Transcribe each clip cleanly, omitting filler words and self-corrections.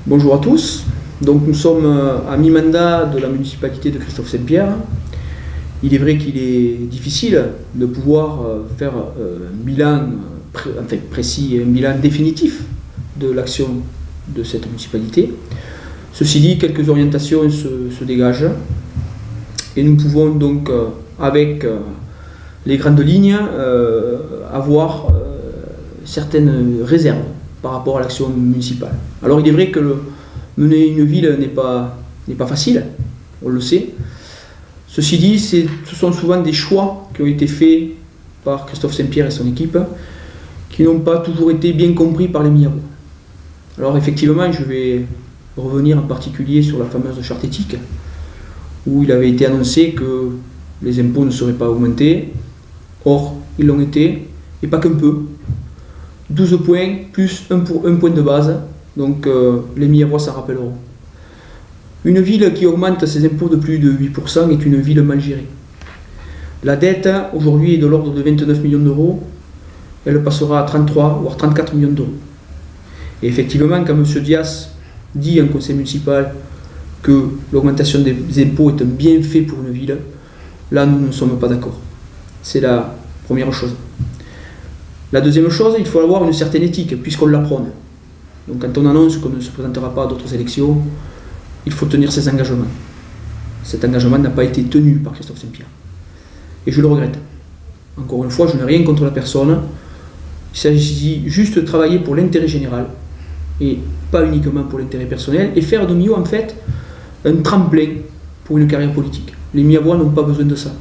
Bonjour à tous. Donc nous sommes à mi-mandat de la municipalité de Christophe-Saint-Pierre. Il est vrai qu'il est difficile de pouvoir faire un bilan précis et un bilan définitif de l'action de cette municipalité. Ceci dit, quelques orientations se dégagent et nous pouvons donc, avec les grandes lignes, avoir certaines réserves par rapport à l'action municipale. Alors il est vrai que mener une ville n'est pas facile, on le sait. Ceci dit, ce sont souvent des choix qui ont été faits par Christophe Saint-Pierre et son équipe, qui n'ont pas toujours été bien compris par les Miabois. Alors effectivement, je vais revenir en particulier sur la fameuse charte éthique, où il avait été annoncé que les impôts ne seraient pas augmentés. Or, ils l'ont été, et pas qu'un peu. 12 points plus un point de base, donc les Miabois s'en rappelleront. Une ville qui augmente ses impôts de plus de 8% est une ville mal gérée. La dette aujourd'hui est de l'ordre de 29 millions d'euros, elle passera à 33 voire 34 millions d'euros. Et effectivement, quand M. Dias dit en conseil municipal que l'augmentation des impôts est un bienfait pour une ville, là nous ne sommes pas d'accord. C'est la première chose. La deuxième chose, il faut avoir une certaine éthique, puisqu'on la prône. Donc quand on annonce qu'on ne se présentera pas à d'autres élections, il faut tenir ses engagements. Cet engagement n'a pas été tenu par Christophe Saint-Pierre. Et je le regrette. Encore une fois, je n'ai rien contre la personne. Il s'agit juste de travailler pour l'intérêt général, et pas uniquement pour l'intérêt personnel, et faire de Millau en fait un tremplin pour une carrière politique. Les Miabois n'ont pas besoin de ça.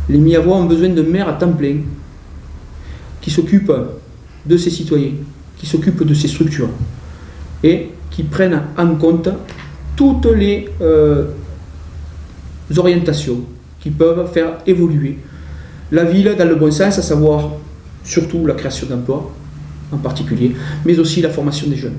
Les Miabois ont besoin de maires à temps plein, qui s'occupent de ses citoyens, qui s'occupent de ses structures, et qui prennent en compte toutes les orientations qui peuvent faire évoluer la ville dans le bon sens, à savoir surtout la création d'emplois en particulier, mais aussi la formation des jeunes.